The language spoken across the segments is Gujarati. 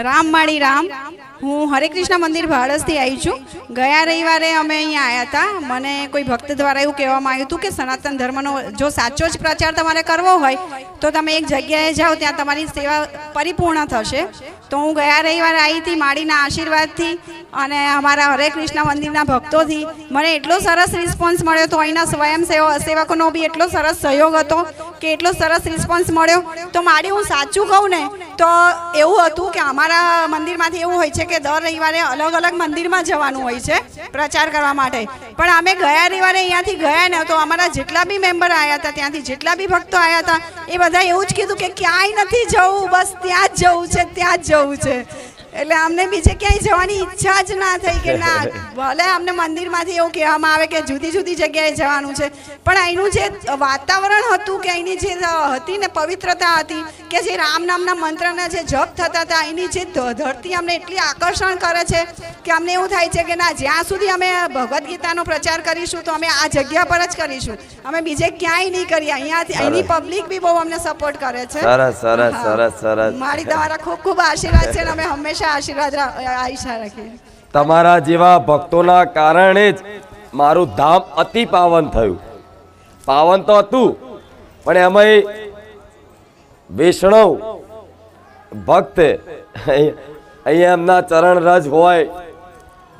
રામમાળી રામ. હું હરે કૃષ્ણ મંદિર ભાડસથી આવી છું. ગયા રવિવારે અમે અહીંયા આવ્યા હતા. મને કોઈ ભક્ત દ્વારા એવું કહેવામાં આવ્યું હતું કે સનાતન ધર્મનો જો સાચો જ પ્રચાર તમારે કરવો હોય તો તમે એક જગ્યાએ જાઓ, ત્યાં તમારી સેવા પરિપૂર્ણ થશે. તો હું ગયા રવિવારે આવી હતી માળીના આશીર્વાદથી અને અમારા હરે કૃષ્ણ મંદિરના ભક્તોથી મને એટલો સરસ રિસ્પોન્સ મળ્યો હતો. અહીંના સ્વયંસેવકોનો બી એટલો સરસ સહયોગ હતો કે એટલો સરસ રિસ્પોન્સ મળ્યો. તો માળી હું સાચું કહું ને તો એવું હતું કે અમારા મંદિરમાંથી એવું હોય છે કે દર રવિવારે અલગ અલગ મંદિરમાં જવાનું હોય છે પ્રચાર કરવા માટે. પણ અમે ગયા રવિવારે અહીંયાથી ગયા ને તો અમારા જેટલા બી મેમ્બર આવ્યા હતા, ત્યાંથી જેટલા બી ભક્તો આવ્યા હતા, એ બધા એવું જ કીધું કે ક્યાંય નથી જવું, બસ ત્યાં જ જવું છે, ત્યાં જ જવું છે. એટલે અમને બીજે ક્યાંય જવાની ઈચ્છા જ ના થઈ કે ના, ભલે અમને મંદિરમાંથી એવું કહેવામાં આવે કે જુદી જુદી જગ્યાએ જવાનું છે, પણ અહીંનું જે વાતાવરણ હતું કે અહીંની જે હતી ને પવિત્રતા હતી કે જે રામ નામના મંત્રના જે જપ થતા હતા, અહીંની જે ધરતી અમને એટલી આકર્ષણ કરે છે કે અમને એવું થાય છે કે ના, જ્યાં સુધી અમે ભગવદ્ ગીતાનો પ્રચાર કરીશું તો અમે આ જગ્યા પર જ કરીશું, અમે બીજે ક્યાંય નહીં કરીએ. અહીંયાથી અહીંની પબ્લિક બી બહુ અમને સપોર્ટ કરે છે. સરસ સરસ સરસ સરસ. મારી તમારા ખૂબ ખૂબ આશીર્વાદ છે અને અમે હંમેશા આશીર્વાદ આશા રાખીએ. તમારા જેવા ભક્તોના કારણે જ મારું ધામ અતિ પાવન થયું. પાવન તો હતું, પણ એમાંય વૈષ્ણવ ભક્ત અહીંયા એમના ચરણ રજ હોય.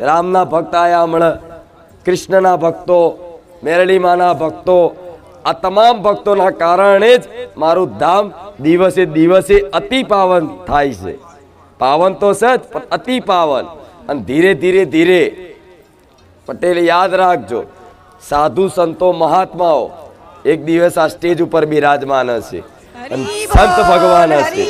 રામના ભક્ત આયા, હમણાં કૃષ્ણના ભક્તો, મેરડીમાના ભક્તો, આ તમામ ભક્તોના કારણે જ મારું ધામ દિવસે દિવસે અતિ પાવન થાય છે. પાવન તો છે જ, પણ અતિ પાવન. અને ધીરે ધીરે ધીરે પટેલ યાદ રાખજો, સાધુ સંતો મહાત્માઓ એક દિવસ આ સ્ટેજ ઉપર બિરાજમાન હશે, સંત ભગવાન હશે.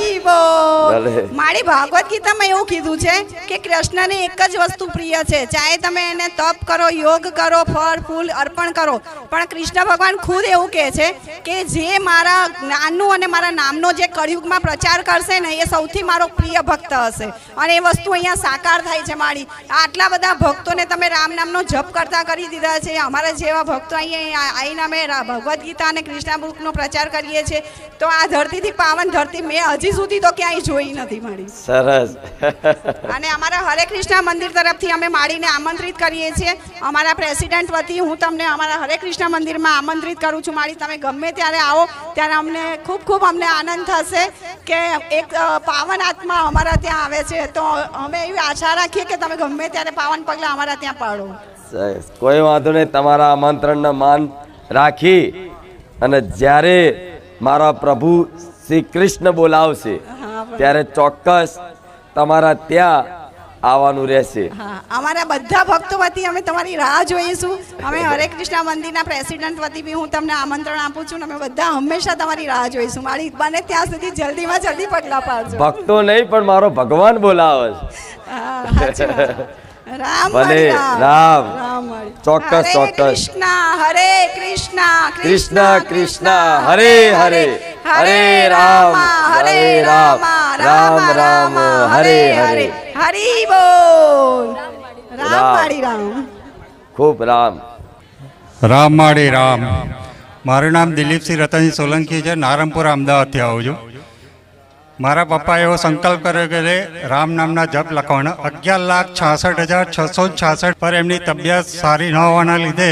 મારી ભાગવત ગીતામાં એવું કીધું છે કે કૃષ્ણને એક જ વસ્તુ પ્રિય છે, ચાહે તમે એને તપ કરો, યોગ કરો, ફળ ફૂલ અર્પણ કરો, પણ કૃષ્ણ ભગવાન ખુદ એવું કહે છે કે જે મારા જ્ઞાનનું અને મારા નામનો જે કળિયુગમાં પ્રચાર કરશે ને એ સૌથી મારો પ્રિય ભક્ત હશે. અને એ વસ્તુ અહીંયા સાકાર થાય છે. મારી આટલા બધા ભક્તોને તમે રામ નામનો જપ કરતા કરી દીધા છે. અમારા જેવા ભક્તો અહીંયા આવીને અમે ભગવદ્ ગીતા અને કૃષ્ણ બુકનો પ્રચાર કરીએ છીએ. તો આ ધરતીથી પાવન ધરતી મેં હજી સુધી તો ક્યાંય જોઈ નથી મારી. સરસ. અને અમારા હરે કૃષ્ણ મંદિર તરફથી અમે માળીને આમંત્રિત કરીએ છીએ. અમારા પ્રેસિડેન્ટ વતી હું તમને અમારા હરે કૃષ્ણ મંદિરમાં આમંત્રિત કરું છું. માળી, તમે ગમે ત્યારે આવો ત્યારે અમને ખૂબ ખૂબ અમને આનંદ થશે કે એક પાવન આત્મા અમારા ત્યાં આવે છે. તો અમે એવી આશા રાખીએ કે તમે ગમે ત્યારે પાવન પગલા અમારા ત્યાં પાડો. કોઈ વાંધો નહીં. તમારા આમંત્રણને માન રાખી અને જ્યારે મારા પ્રભુ શ્રી કૃષ્ણ બોલાવશે ત્યારે ચોક્કસ તમારા ત્યાં આવવાનું રહેશે. અમારા બધા ભક્તો વતી અમે તમારી રાહ જોઈશું. અમે હરે કૃષ્ણ મંદિરના પ્રેસિડેન્ટ વતી બી હું તમને આમંત્રણ આપું છું. અમે બધા હંમેશા તમારી રાહ જોઈશું. મારી બને ત્યાં સુધી જલ્દીમાં જલ્દી પગલા પાડજો. ભક્તો નહીં, પણ મારો ભગવાન બોલાવે છે. ભલે રામ. ચોક્કસ ચોક્કસ. હરે કૃષ્ણ કૃષ્ણ કૃષ્ણ હરે હરે, હરે રામ હરે રામ, રામ રામ હરે હરે. હરી બોલ. રામમાળી રામ. ખૂબ રામ. રામમાળી રામ. મારું નામ દિલીપસિંહ રતનજી સોલંકી છે. નારણપુર અમદાવાદથી આવું છું. મારા પપ્પા એવો સંકલ્પ કર્યો કે રામ નામના જપ લખવાનો. 11,66,666 પર એમની તબિયત સારી ન હોવાના લીધે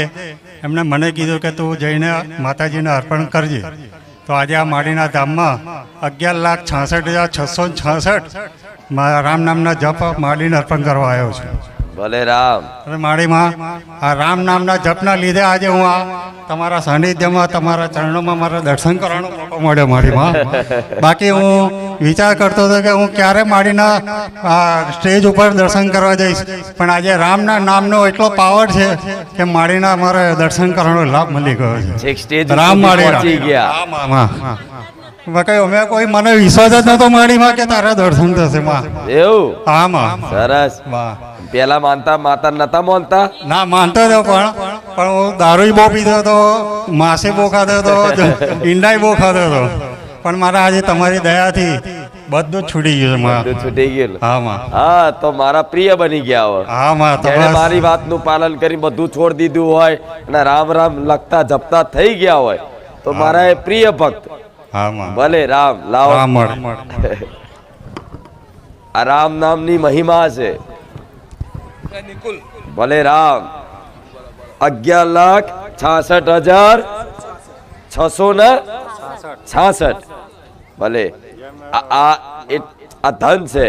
એમણે મને કીધું કે તું જઈને માતાજીને અર્પણ કરજે. તો આજે આ માળીના ધામમાં 11,66,666 રામ નામના જપ માળીને અર્પણ કરવા આવ્યો છું. ભલે રામ. અને માળીમાં આ રામ નામના જપના લીધે આજે હું આ તમારા સાનિધ્યમાં, તમારા ચરણોમાં મારા દર્શન કરવાનો મોકો મળ્યો માળીમાં. બાકી હું વિચાર કરતો હતો કે હું ક્યારે માળીના સ્ટેજ ઉપર દર્શન કરવા જઈશ, પણ આજે રામના નામનો એટલો પાવર છે કે માળીના મારે દર્શન કરવાનો લાભ મળી ગયો છે. રામ માળી ગયા. બાકી અમે કોઈ મને વિશ્વાસ જ નતો માળીમાં કે તારા દર્શન થશે માં. એવું? હા માં. સરસ. પેલા માનતા, માતા નતા માનતા? ના, માનતો હતો, પણ હું દારૂ બહુ પીતો હતો, માસે બહુ ખાતો હતો, ઈંડાય બહુ ખાતો હતો. પણ મારા આજે તમારી દયાથી બધું જ છૂટી ગયું. બધું છૂટી ગયું. હા માં. હા, તો મારા પ્રિય બની ગયા હોય. હા માં. તમે મારી વાતનું પાલન કરી બધું છોડી દીધું હોય અને રામ રામ લખતા જપતા થઈ ગયા હોય તો મારા એ પ્રિય ભક્ત. હા માં. ભલે રામ. લાવો. રામ. આ રામ નામની મહિમા છે. ભલે રામ 11,66,666 ભલે આ ધન છે,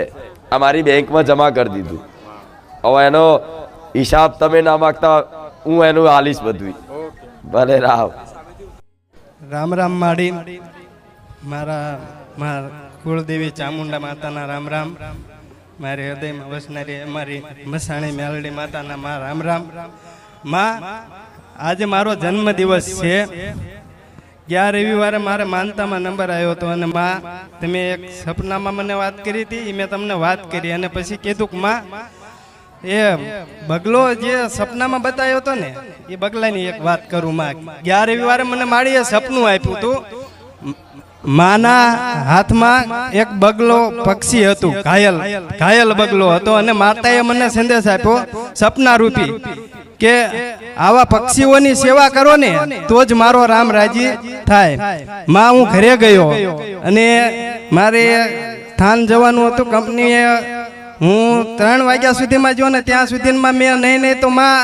આ મારી બેંકમાં જમા કરી દીધું. હવે એનો હિસાબ તમે ના માગતા, હું એનું હાલીશ બધું. ભલે રામ. રામ રામ માડી મારા કુળદેવી ચામુંડા માતાના રામ રામ. મારી હૃદયમાં વસનારી અમારી મસાણી મેલડી માતાના માં રામ રામ. માં આજે મારો જન્મ દિવસ છે. ગયા રવિવારે મારે માનતામાં નંબર આવ્યો હતો અને માં તમે એક સપનામાં મને વાત કરી હતી, મેં તમને વાત કરી અને પછી કીધું કે માં એ બગલો જે સપનામાં બતાવ્યો હતો ને એ બગલાની એક વાત કરું. માં ગયા રવિવારે મને માળીએ સપનું આપ્યું હતું. માના હાથમાં એક બગલો પક્ષી હતું, ઘાયલ બગલો હતો અને માતાએ મને સંદેશ આપ્યો સપના રૂપી કે આવા પક્ષીઓની સેવા કરો ને તો જ મારો રામ રાજી થાય. માં હું ઘરે ગયો અને મારે સ્થાન જવાનું હતું કંપનીએ. હું 3 વાગ્યા સુધીમાં જો ને ત્યાં સુધીમાં મેં નહીં તો માં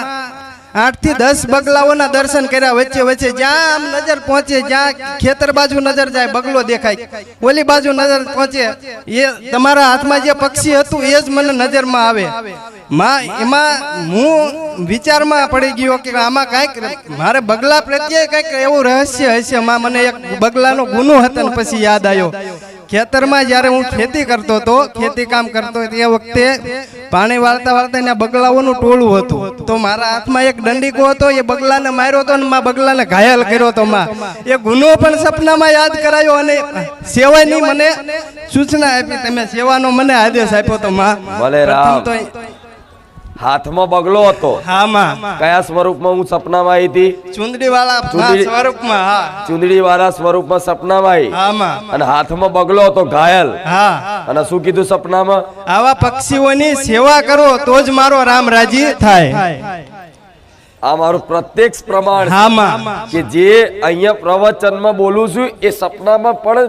8 થી 10 બગલાઓના દર્શન કર્યા. વચ્ચે વચ્ચે જ્યાં આમ નજર પહોંચે, જ્યાં ખેતર બાજુ નજર જાય બગલો દેખાય, ઓલી બાજુ નજર પહોંચે એ તમારા હાથમાં જે પક્ષી હતું એ જ મને નજરમાં આવે. માં એમાં હું વિચારમાં પડી ગયો કે આમાં કાંઈક મારે બગલા પ્રત્યે કંઈક એવું રહસ્ય હશે. માં મને એક બગલાનો ગુનો હતો ને પછી યાદ આવ્યો. ખેતરમાં જ્યારે હું ખેતી કરતો હતો, ખેતી કામ કરતો તે વખતે પાણી વાળતા વાળતા એના બગલાઓનું ટોળું હતું. તો મારા હાથમાં એક દંડીકો હતો, એ બગલાને માર્યો હતો અને માં બગલાને ઘાયલ કર્યો હતો. માં એ ગુનો પણ સપનામાં યાદ કરાયો અને સેવાની મને સૂચના આપી, તમે સેવાનો મને આદેશ આપ્યો તો માં. ભલે રામ. હાથમાં બગલો હતો. હા માં. કયા સ્વરૂપમાં હું સપનામાં આવી હતી? ચુંદડી વાળા સ્વરૂપમાં. હા, ચુંદડી વાળા સ્વરૂપમાં સપનામાં આવી. હા માં. અને હાથમાં બગલો હતો ઘાયલ. હા. અને શું કીધું સપનામાં? આવા પક્ષીઓની સેવા કરો તો જ મારો રામ રાજી થાય. આ મારું પ્રત્યક્ષ પ્રમાણ છે. હા માં. કે જે અહીંયા પ્રવચનમાં બોલું છું એ સપનામાં પણ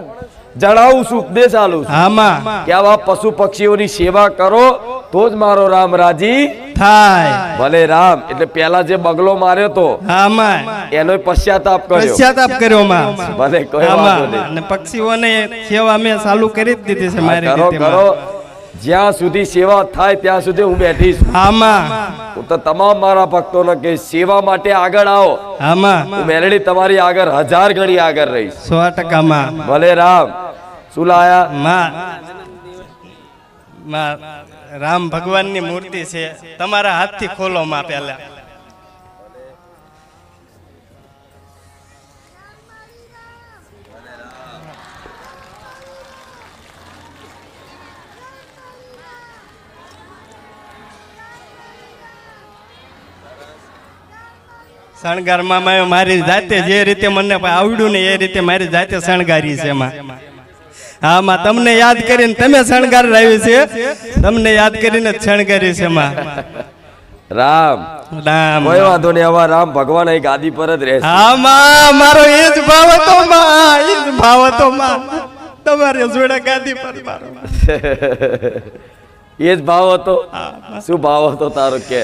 જણાવું છું, ઉપદેશ આલું છું. હા માં. કે આવા પશુ પક્ષીઓની સેવા કરો તો જ મારો રામ રાજી થાય. ભલે રામ. એટલે પેલા જે બગલો માર્યો તો હા માં, એનો પશ્ચાતાપ કર્યો. પશ્ચાતાપ કર્યો માં. ભલે કોઈ હા વાંધો માં. નહીં. અને પક્ષીઓને સેવા મેં ચાલુ કરી જ દીધી છે મારી કરો રીતે કરો. માં. જ્યાં સુધી સેવા થાય ત્યાં સુધી હું બેઠીશ. હા માં. હું તો તમામ મારા ભક્તોને કે સેવા માટે આગળ આવો. હા માં. હું મેલડી તમારી આગળ 1000 ગણી આગળ રહીશ. 100% માં. ભલે રામ. શું લાયા? માં રામ ભગવાનની મૂર્તિ છે, તમારા હાથથી ખોલો માં. પહેલા શણગારમાં મારી જાતે જે રીતે મને આવડ્યું ને એ રીતે મારી જાતે શણગારી છે માં. હા માં, તમને યાદ કરીને તમે શણગાર લાવી છે, તમને યાદ કરીને શણગારી છે માં. રામ રામ. કોઈ વાંધો નહીં. હવે રામ ભગવાન અહીં ગાદી પર જ રહેશે. હા માં, મારો એ જ ભાવ હતો માં, એ જ ભાવ હતો માં. તમારે જોડે ગાદી પર મારો એ જ ભાવ હતો. શું ભાવ હતો તારો કે?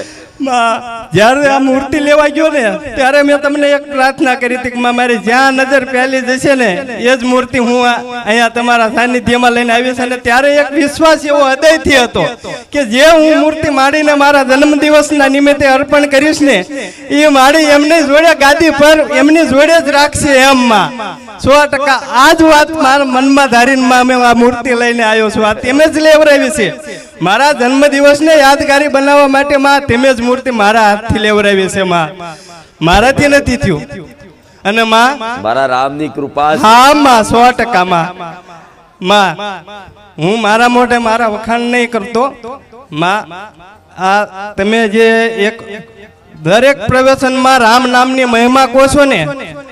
જ્યારે આ મૂર્તિ લેવા ગયો ને ત્યારે મેં તમને એક પ્રાર્થના કરી હતી કે મારી જ્યાં નજર પહેલી જશે ને એ જ મૂર્તિ હું અહીંયા તમારા સાનિધ્યમાં લઈને આવી છે. અને ત્યારે એક વિશ્વાસ એવો હૃદયથી હતો કે જે હું મૂર્તિ માડીને મારા જન્મદિવસના નિમિત્તે અર્પણ કરીશ ને એ માડી એમની જોડે ગાદી પર એમની જોડે જ રાખશે. એમમાં 100% આ જ વાત મારા મનમાં ધારીને મેં આ મૂર્તિ લઈને આવ્યો છું. આ તેમે જ લેવરાવી છે મારા જન્મદિવસને યાદગારી બનાવવા માટે. માં તેમે જ મૂર્તિ મારા હાથથી લેવરાવી છે માં, મારાથી નથી થયું. અને માં મારા રામની કૃપા છે. હા માં, 100% માં. હું મારા મોઢે મારા વખાણ નહીં કરતો માં. આ તમે જે એક દરેક પ્રવચનમાં રામ નામની મહિમા કહો છો ને,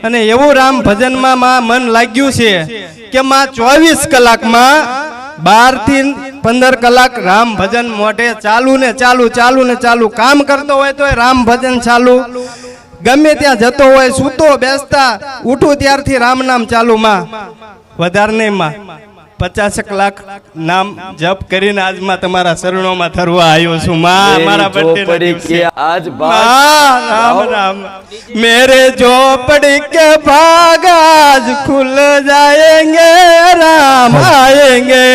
અને એવું રામ ભજનમાં માં મન લાગ્યું છે કે માં 24 કલાકમાં 12 થી 15 કલાક રામ ભજન મોઢે ચાલુ ને ચાલુ, ચાલુ ને ચાલુ. કામ કરતો હોય તો રામ ભજન ચાલુ, ગમે ત્યાં જતો હોય, સૂતો બેસતા ઉઠું ત્યારથી રામ નામ ચાલુ માં. વધારે નહીં માં. 50 લાખ નામ જપ કરીને આજમાં તમારા ચરણોમાં ધરવા આવ્યો છું માં મારા झोपड़ी के आज माँ राम राम मेरे झोपड़ी के भाग आज खुल जाएंगे राम आएंगे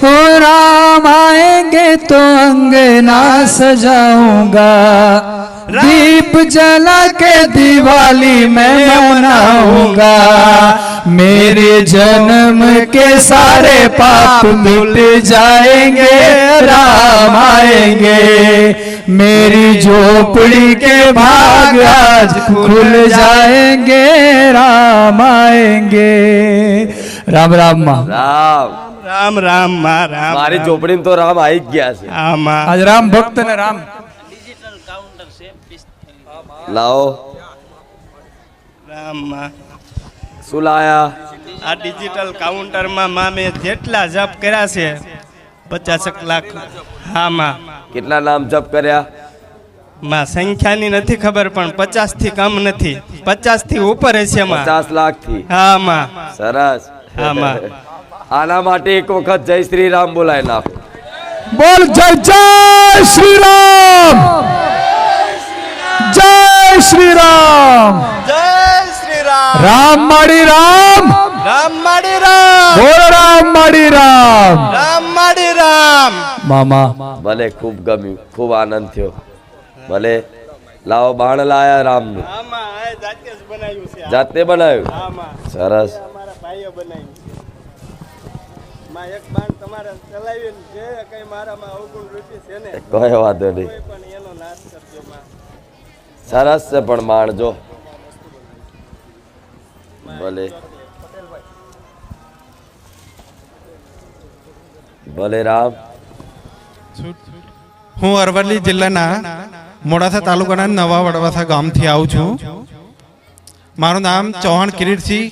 हो राम आएंगे तो अंगना सजाऊंगा दीप जला के दिवाली मैं मनाऊंगा मेरे जन्म के सारे पाप मिट जाएंगे राम आएंगे मेरी झोपड़ी के भाग आज खुल जाएंगे राम आएंगे राम राम माँ राम राम राम माँ राम મારી ઝોપડીમાં તો રામ આવી જ ગયા છે हाँ माँ आज राम भक्त ने राम લાવો राम माँ શું લાયા આ ડિજિટલ કાઉન્ટરમાં માં મેં જેટલા જપ કર્યા છે 50 લાખ હા માં કેટલા નામ જપ કર્યા માં સંખ્યાની નથી ખબર પણ 50 થી કમ નથી 50 થી ઉપર હશે માં 50 લાખ થી હા માં સરસ હા માં આના માટે એક વખત જય શ્રી રામ બોલાય નાખો बोल जय जय श्री राम जय श्री राम જય શ્રી રામ राम माड़ी राम રામ માડી રામ बोल राम माड़ी राम રામ માડી રામ मामा ભલે ખૂબ ગમ્યું ખૂબ આનંદ થયો ભલે લાવો બાણ લાયા રામનું હા માં આ જાતે જ બનાવ્યું છે જાતે બનાવ્યું હા માં સરસ અમારા ભાઈઓ બનાવ્યું માં એક બાણ તમારે ચલાવીને જે કઈ મારામાં અવગુણ રૂચિ છે ને કોઈ વાંધો નહીં કોઈ પણ એનો નાશ કરજો માં સરસ છે પણ માણજો ભલે ભલે રામ હું અરવલ્લી જિલ્લાના મોડાસા તાલુકાના નવા વડવાસા ગામથી આવું છું મારું નામ ચૌહાણ કિરીટસિંહ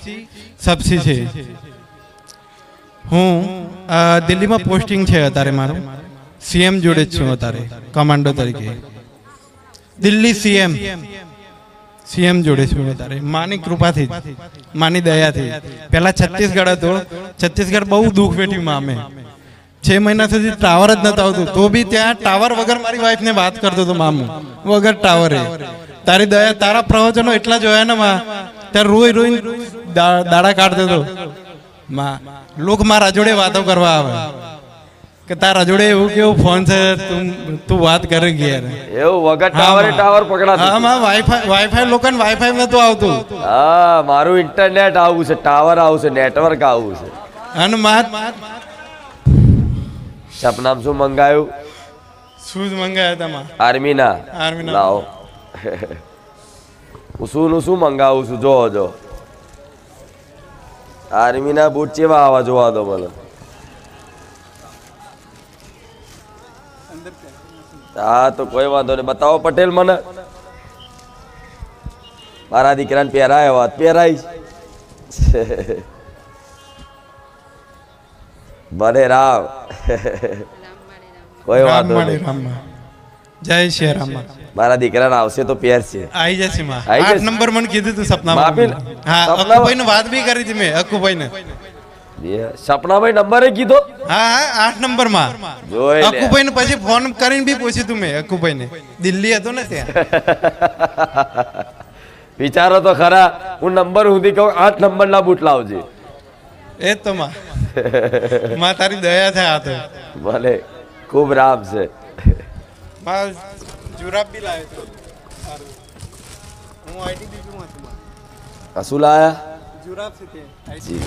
સબસી છે હું દિલ્હીમાં પોસ્ટિંગ છે અત્યારે મારું સીએમ જોડે જ છું અત્યારે કમાન્ડો તરીકે દિલ્હી સીએમ જોડે છું અત્યારે માની કૃપાથી માની દયાથી પહેલા છત્તીસગઢ હતો છત્તીસગઢ બહુ દુઃખ વેઠ્યું માં અમે 6 મહિના સુધી ટાવર જ નતું આવતું તો બી ત્યાં ટાવર વગર મારી વાઈફને વાત કરતો હતો મામું વગર ટાવરે તારી દયા તારા પ્રવચનો એટલા જોયા ને માં ત્યારે રોઈ રોઈ દાડા કાઢતો હતો માં લોક મારા જોડે વાતો કરવા આવે કે તારા જોડે એવું કેવું ફોન છે તું વાત કરી ગયા એવું વગર ટાવરે ટાવર પકડાતું હા માં વાઈફાઈ લોકોને વાઈફાઈ નતું આવતું હા મારું ઇન્ટરનેટ આવું છે ટાવર આવું છે નેટવર્ક આવું છે અને માં સપનામ શું મંગાયું શૂઝ મંગાયા હતા માં આર્મીના આર્મીના. લાવો હું શું મંગાવું છું જો જો આર્મીના બૂટ કેવા આવા જોવા દો મને હા તો કોઈ વાંધો નહીં બતાવો પટેલ મને મારા દીકરાને પહેરાય વાત પહેરાઈશ ભલે રામ કોઈ વાંધો નહીં જય શ્રી રામ મારા દીકરાને આવશે તો પહેરશે આઈ જશે માં આઈ 8 જશે. નંબર મને કીધું તું સપના માપી હા સપનામાં? અક્કુભાઈ ને વાત બી કરી હતી મેં અક્કુભાઈ ને સપનાભાઈ નંબરે કીધો હા હા 8 નંબર માં જોઈ લે. અક્કુભાઈ ને પછી ફોન કરીને બી પૂછ્યું તું મેં અક્કુભાઈ ને દિલ્હી હતો ને ત્યાં વિચારો તો ખરા હું નંબર સુધી કહું 8 નંબરના બૂટ લાવજે એ જ તો માં માં તારી દયા થાય આ તો ભલે ખૂબ રામ છે માં જુરાબ બી લાવ્યો તો હું આઈટીબીપી માં છું શું લાયા જુરાબ થી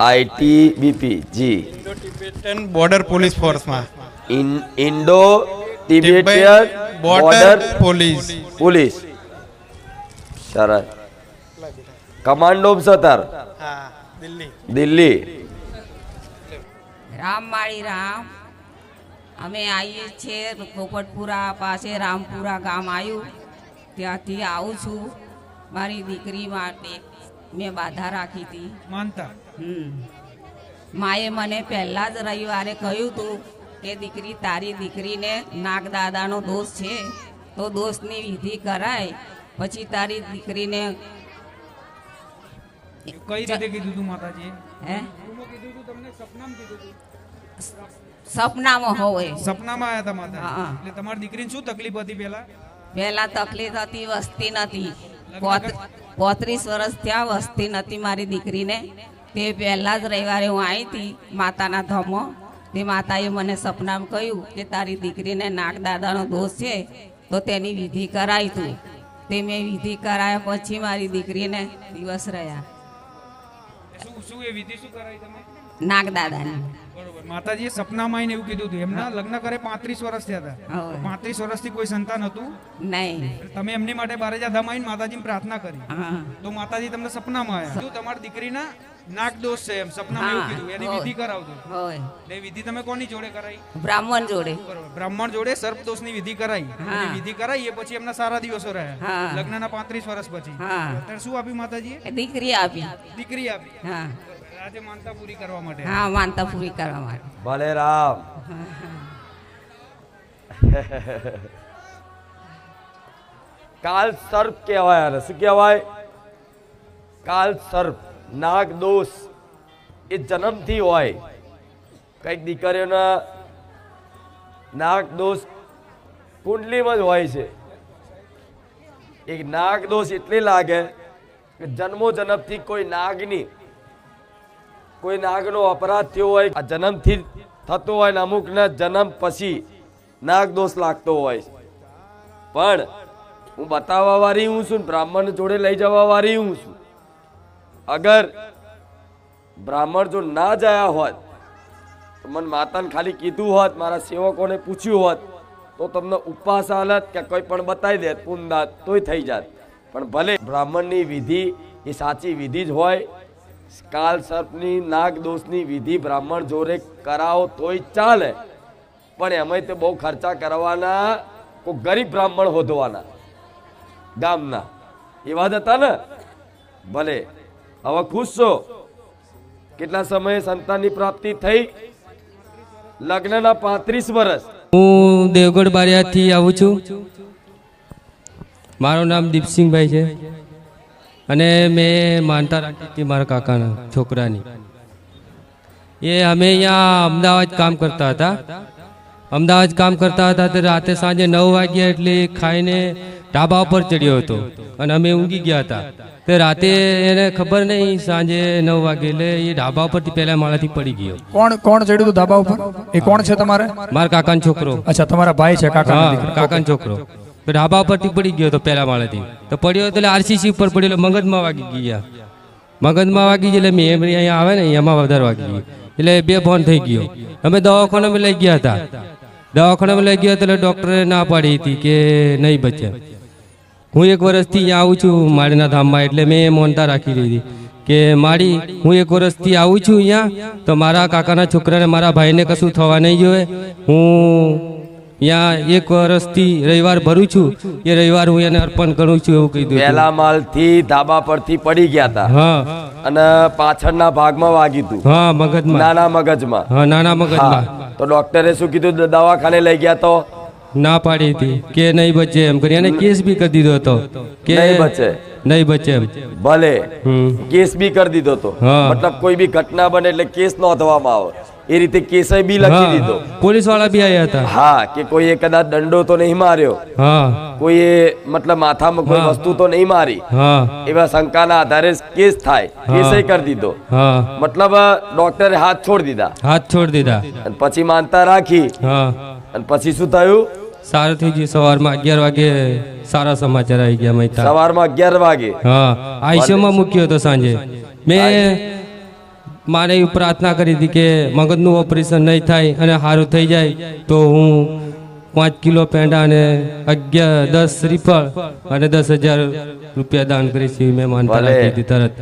આઈટીબીપી જી ઇન્ડો ટિબેટન બોર્ડર પોલીસ ફોર્સ માં Indo Tibetan border police police સરસ કમાન્ડો સતર હા દિલ્હી દિલ્હી રામ માળી રામ અમે આવીએ છીએ પોપટપુરા પાસે રામપુરા ગામ આવ્યું ત્યાંથી આવું છું મારી દીકરી માટે મેં બાધા રાખી હતી માએ મને પહેલાં જ રવિવારે કહ્યું હતું કે દીકરી તારી દીકરીને નાગદાદાનો દોષ છે તો દોષની વિધિ કરાય પછી તારી દીકરીને કઈ રીતે કીધું તું માતાજી હે કીધું હતું તમને સપનામાં કીધું હતું સપનામાં હોય. સપનામાં આવ્યા હતા માતા હા. એટલે તમારી દીકરીને શું તકલીફ હતી પહેલા પહેલા તકલીફ હતી, વસ્તી નથી. 35 વર્ષ ત્યાં વસ્તી નથી મારી દીકરીને. તે પહેલા જ રવિવારે હું આવી હતી માતાના ધામમાં. તે માતાએ મને સપનામાં કહ્યું કે તારી દીકરીને નાગદાદાનો દોષ છે તો તેની વિધિ કરાવી તું. તે મેં વિધિ કરાયા પછી મારી દીકરીને દિવસ રહ્યા શું શું એ વિધિ શું કરાવી તમે નાગદાદાની. બરોબર માતાજીએ સપનામાં આવીને એવું કીધું હતું એમના લગ્ન કરે 35 વર્ષ થયા હતા હવે. 35 વર્ષથી કોઈ સંતાન હતું નહીં. તમે એમની માટે બારેજા ધામ આવીને માતાજીને પ્રાર્થના કરી હા. તો માતાજી તમને સપનામાં આવ્યા કીધું તમારી દીકરીના નાક દોષ છે એમ સપનામાં એવું કીધું એની હોય. વિધિ કરાવજો હોય. એ વિધિ તમે કોની જોડે કરાવી બ્રાહ્મણ જોડે. બરોબર બ્રાહ્મણ જોડે સર્પ દોષની વિધિ કરાઈ હા. અને વિધિ કરાઈ એ પછી એમના સારા દિવસો રહ્યા હા. લગ્નના 35 વર્ષ પછી હા. અત્યારે શું આપ્યું માતાજીએ એ દીકરી આપી. દીકરી આપી હા. આજે માનતા પૂરી કરવા માટે હા, માનતા પૂરી કરવા માટે. ભલે રામ. કાલ સર્પ કહેવાય આને. શું કહેવાય? કાલ સર્પ. નાગ દોષ એ જન્મથી હોય. કઈક દીકરીઓના નાગ દોષ કુંડલીમાં જ હોય છે. એક નાગ દોષ એટલે લાગે કે જન્મો જન્મથી કોઈ નાગની કોઈ નાગનો અપરાધ થયો હોય, આ જન્મથી થતો હોય ને અમુકના જન્મ પછી નાગ દોષ લાગતો હોય. પણ હું બતાવવા વાળી હું છું, બ્રાહ્મણ જોડે લઈ જવા વાળી હું છું. અગર બ્રાહ્મણ જો ના જયા હોત તો મને માતાને ખાલી કીધું હોત, મારા સેવકોને પૂછ્યું હોત તો તમને ઉપવાસ હાલત કે કોઈ પણ બતાવી દે પુનદાત તોય થઈ જાત. પણ ભલે બ્રાહ્મણની વિધિ એ સાચી વિધિ જ હોય. કાલ સર્પની નાગ દોષની વિધિ બ્રાહ્મણ જોડે કરાવો તોય ચાલે, પણ એમાં તો બહુ ખર્ચા કરવાના. કોઈ ગરીબ બ્રાહ્મણ હોધવાના ગામના એવા જ હતા ને. ભલે હવે ખુશ છો? કેટલા સમયે સંતાનની પ્રાપ્તિ થઈ? લગ્નના 35 વર્ષ. હું દેવગઢ બારિયાથી આવું છું. મારું નામ દીપસિંહભાઈ છે અને મેં માનતા રાખી હતી મારા કાકાના છોકરાની. એ અમે અહીંયા અમદાવાદ કામ કરતા હતા. અમદાવાદ કામ કરતા હતા તો રાતે સાંજે 9 વાગ્યા એટલે ખાઈને ઢાબા ઉપર ચડ્યો હતો અને અમે ઊંઘી ગયા હતા. તો રાતે એને ખબર નહીં, સાંજે 9 વાગે એટલે એ ઢાબા ઉપરથી પહેલા માળાથી પડી ગયો. કોણ કોણ ચડ્યું હતું ધાબા ઉપર? એ કોણ છે તમારે? મારા કાકાનો છોકરો. અચ્છા, તમારા ભાઈ છે કાકા? હા, કાકાનો છોકરો. તો ઢાબા ઉપરથી પડી ગયો તો પહેલા માળેથી. તો પડ્યો એટલે આરસીસી ઉપર પડ્યો, મગજમાં વાગી ગયા. મગજમાં વાગી ગઈ એટલે મેં અહીંયા આવે ને એમાં વધારે વાગી ગઈ એટલે બેભાન થઈ ગયો. અમે દવાખાનામાં લઈ ગયા હતા. દવાખાનામાં લઈ ગયા એટલે ડૉક્ટરે ના પાડી હતી કે નહીં બચે. હું 1 વર્ષથી અહીંયા આવું છું માળીના ધામમાં, એટલે મેં માનતા રાખી લીધી કે મારી હું 1 વર્ષથી આવું છું અહીંયા, તો મારા કાકાના છોકરાને મારા ભાઈને કશું થવા નહીં જોઈએ. હું અહીંયા 1 વર્ષથી રવિવાર ભરું છું, એ રવિવાર હું એને અર્પણ કરું છું એવું કહી દઉં. પહેલા માળથી ધાબા પરથી પડી ગયા હતા. હા. અને પાછળના ભાગમાં વાગ્યું હતું. હા, મગજમાં. નાના મગજમાં. હા, નાના મગજમાં. હા. તો ડોક્ટરે શું કીધું? દવાખાને લઈ ગયા તો ના પાડી હતી કે નહીં બચે એમ કરી, અને કેસ બી કરી દીધો હતો કે નહીં બચે. નહીં બચે એમ. ભલે હમ. કેસ બી કરી દીધો તો. હા. મતલબ કોઈ બી ઘટના બને એટલે કેસ નોંધવામાં આવે. એ રીતે કેસ બી લખી દીધો. પોલીસ વાળા બી આવ્યા હતા. હા, કે કોઈએ કદાચ દંડો તો નહીં માર્યો, હા. કોઈએ મતલબ માથામાં કોઈ વસ્તુ તો નહીં મારી, હા. એવા શંકાના આધારે કેસ થાય. કેસ કરી દીધો. હા. મતલબ ડોક્ટરે હાથ છોડી દીધા. હાથ છોડી દીધા. અને પછી માનતા રાખી. હા. અને પછી શું થયું? સારું થઈ ગયું. સવારમાં 11 વાગે સારા સમાચાર આવી ગયા મહેતા. સવારમાં 11 વાગે. હા, આઈસીયુમાં મૂક્યો હતો સાંજે. મેં મારે એવી પ્રાર્થના કરી હતી કે મગજનું ઓપરેશન નહીં થાય અને સારું થઈ જાય તો હું 5 કિલો પેંડા અને 10 શ્રીફળ અને 10,000 રૂપિયા દાન કરીશ. મેં માનતા રાખી હતી તરત.